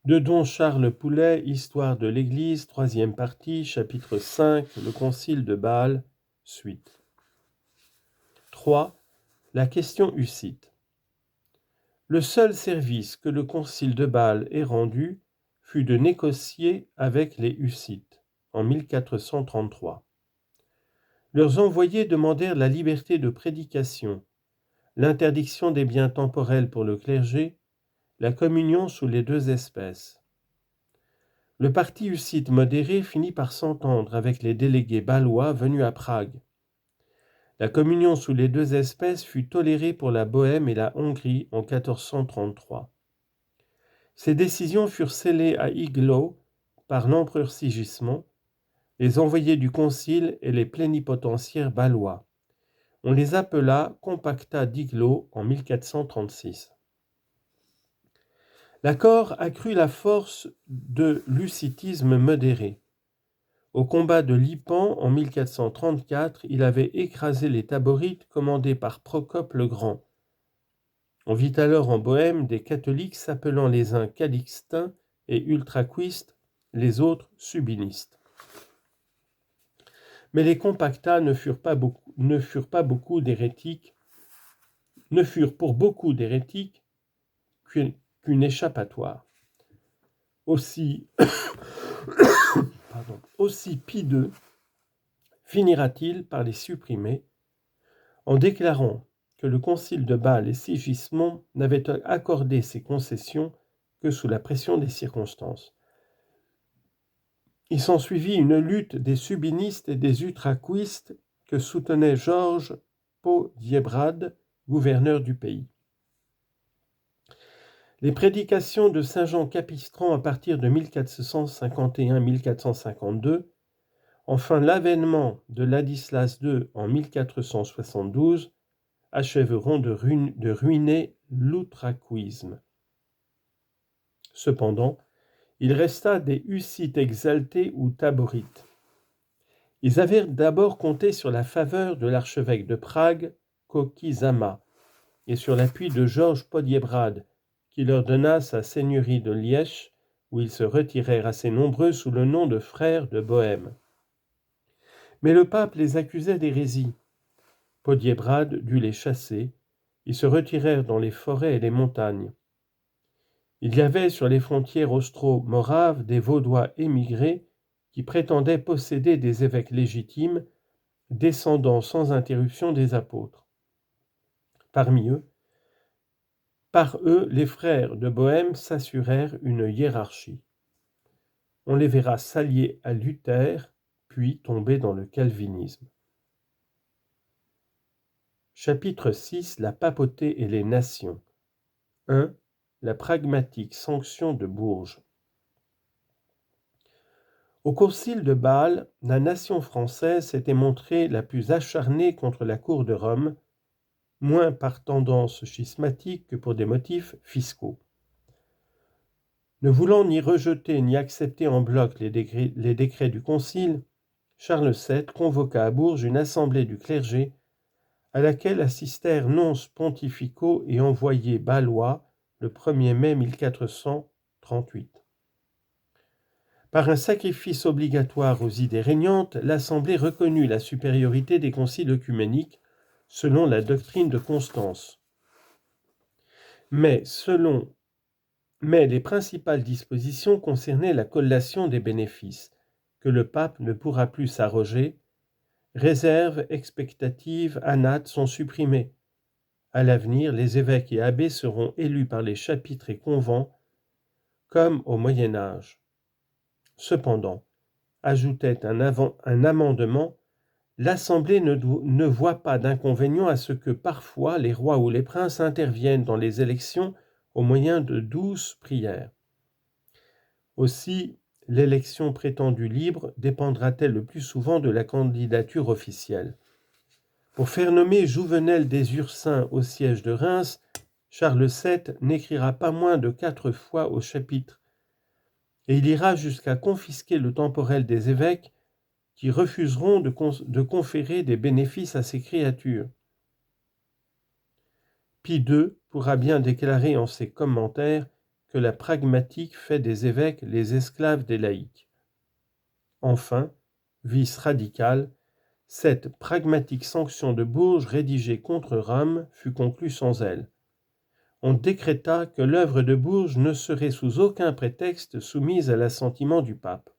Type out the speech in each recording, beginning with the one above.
De Don Charles Poulet, Histoire de l'Église, troisième partie, chapitre 5, le Concile de Bâle, suite. 3. La question hussite. Le seul service que le Concile de Bâle ait rendu fut de négocier avec les Hussites, en 1433. Leurs envoyés demandèrent la liberté de prédication, l'interdiction des biens temporels pour le clergé, la communion sous les deux espèces. Le parti hussite modéré finit par s'entendre avec les délégués bâlois venus à Prague. La communion sous les deux espèces fut tolérée pour la Bohême et la Hongrie en 1433. Ces décisions furent scellées à Iglo par l'empereur Sigismond, les envoyés du concile et les plénipotentiaires bâlois. On les appela Compacta d'Iglo en 1436. L'accord accrut la force de l'hussitisme modéré. Au combat de Lipan en 1434, il avait écrasé les Taborites commandés par Procope le Grand. On vit alors en Bohême des catholiques s'appelant les uns calixtins et ultraquistes, les autres subinistes. Mais les compactats ne furent pour beaucoup d'hérétiques qu'une échappatoire. Aussi Pie II finira-t-il par les supprimer en déclarant que le concile de Bâle et Sigismond n'avaient accordé ces concessions que sous la pression des circonstances. Il s'ensuivit une lutte des subinistes et des utraquistes que soutenait Georges Podiebrad, gouverneur du pays. Les prédications de saint Jean Capistran à partir de 1451-1452, enfin l'avènement de Ladislas II en 1472, achèveront de ruiner l'outraquisme. Cependant, il resta des hussites exaltés ou taborites. Ils avaient d'abord compté sur la faveur de l'archevêque de Prague, Koki-Zama, et sur l'appui de Georges Podiebrad, qui leur donna sa seigneurie de Liège, où ils se retirèrent assez nombreux sous le nom de frères de Bohême. Mais le pape les accusait d'hérésie. Podiebrad dut les chasser. Ils se retirèrent dans les forêts et les montagnes. Il y avait sur les frontières austro-moraves des Vaudois émigrés qui prétendaient posséder des évêques légitimes, descendants sans interruption des apôtres. Par eux, les frères de Bohême s'assurèrent une hiérarchie. On les verra s'allier à Luther, puis tomber dans le calvinisme. Chapitre 6. La papauté et les nations. 1. La pragmatique sanction de Bourges. Au concile de Bâle, la nation française s'était montrée la plus acharnée contre la cour de Rome, moins par tendance schismatique que pour des motifs fiscaux. Ne voulant ni rejeter ni accepter en bloc les décrets du concile, Charles VII convoqua à Bourges une assemblée du clergé à laquelle assistèrent nonces pontificaux et envoyés bâlois le 1er mai 1438. Par un sacrifice obligatoire aux idées régnantes, l'Assemblée reconnut la supériorité des conciles œcuméniques selon la doctrine de Constance. Mais les principales dispositions concernaient la collation des bénéfices, que le pape ne pourra plus s'arroger. Réserves, expectatives, anates sont supprimées. À l'avenir, les évêques et abbés seront élus par les chapitres et convents, comme au Moyen Âge. Cependant, ajoutait un amendement, l'Assemblée ne voit pas d'inconvénient à ce que parfois les rois ou les princes interviennent dans les élections au moyen de 12 prières. Aussi, l'élection prétendue libre dépendra-t-elle le plus souvent de la candidature officielle. Pour faire nommer Jouvenel des Ursins au siège de Reims, Charles VII n'écrira pas moins de 4 fois au chapitre, et il ira jusqu'à confisquer le temporel des évêques qui refuseront de conférer des bénéfices à ces créatures. Pie II pourra bien déclarer en ses commentaires que la pragmatique fait des évêques les esclaves des laïcs. Enfin, vice radical, cette pragmatique sanction de Bourges rédigée contre Rome fut conclue sans elle. On décréta que l'œuvre de Bourges ne serait sous aucun prétexte soumise à l'assentiment du pape.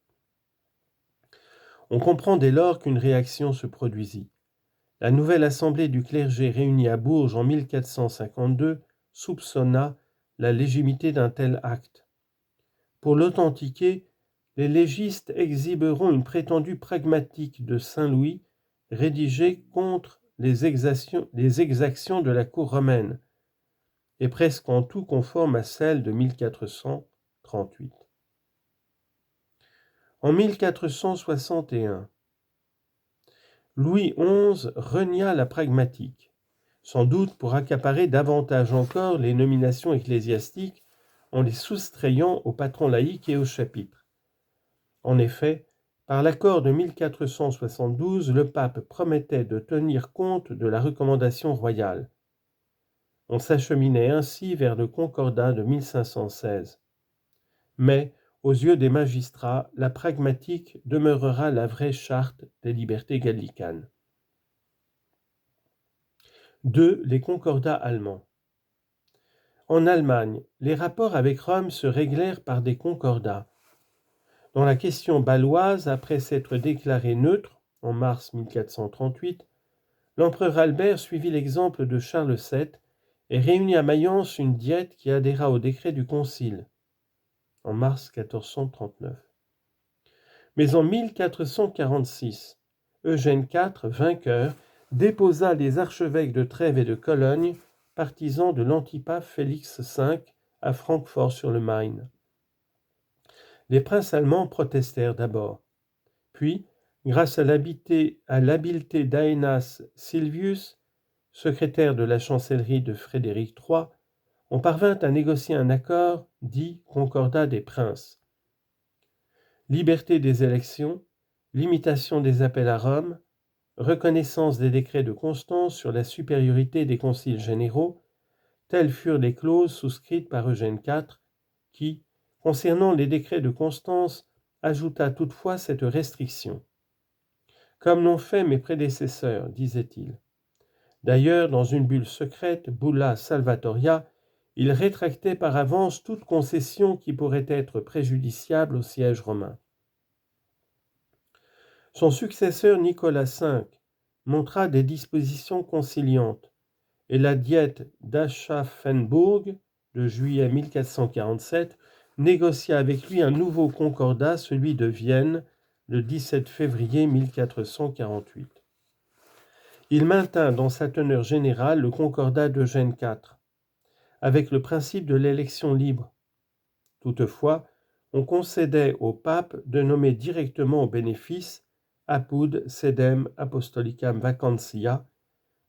On comprend dès lors qu'une réaction se produisit. La nouvelle assemblée du clergé réunie à Bourges en 1452 soupçonna la légitimité d'un tel acte. Pour l'authentiquer, les légistes exhiberont une prétendue pragmatique de Saint Louis rédigée contre les exactions de la cour romaine, et presque en tout conforme à celle de 1438. En 1461, Louis XI renia la pragmatique, sans doute pour accaparer davantage encore les nominations ecclésiastiques en les soustrayant aux patrons laïcs et au chapitre. En effet, par l'accord de 1472, le pape promettait de tenir compte de la recommandation royale. On s'acheminait ainsi vers le concordat de 1516. Mais, aux yeux des magistrats, la pragmatique demeurera la vraie charte des libertés gallicanes. 2. Les concordats allemands. En Allemagne, les rapports avec Rome se réglèrent par des concordats. Dans la question bâloise, après s'être déclaré neutre, en mars 1438, l'empereur Albert suivit l'exemple de Charles VII et réunit à Mayence une diète qui adhéra au décret du concile, en mars 1439. Mais en 1446, Eugène IV, vainqueur, déposa les archevêques de Trèves et de Cologne, partisans de l'antipape Félix V, à Francfort-sur-le-Main. Les princes allemands protestèrent d'abord. Puis, grâce à l'habileté d'Aenas Silvius, secrétaire de la chancellerie de Frédéric III, on parvint à négocier un accord dit Concordat des princes. Liberté des élections, limitation des appels à Rome, reconnaissance des décrets de Constance sur la supériorité des conciles généraux, telles furent les clauses souscrites par Eugène IV, qui, concernant les décrets de Constance, ajouta toutefois cette restriction. Comme l'ont fait mes prédécesseurs, disait-il. D'ailleurs, dans une bulle secrète, Bulla Salvatoria, il rétractait par avance toute concession qui pourrait être préjudiciable au siège romain. Son successeur Nicolas V montra des dispositions conciliantes, et la diète d'Aschaffenbourg de juillet 1447 négocia avec lui un nouveau concordat, celui de Vienne, le 17 février 1448. Il maintint dans sa teneur générale le concordat d'Eugène IV, avec le principe de l'élection libre. Toutefois, on concédait au pape de nommer directement au bénéfice apud sedem apostolicam vacantia,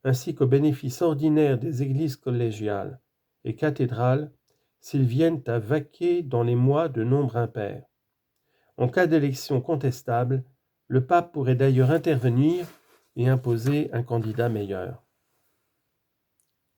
ainsi qu'au bénéfice ordinaire des églises collégiales et cathédrales s'ils viennent à vaquer dans les mois de nombre impair. En cas d'élection contestable, le pape pourrait d'ailleurs intervenir et imposer un candidat meilleur.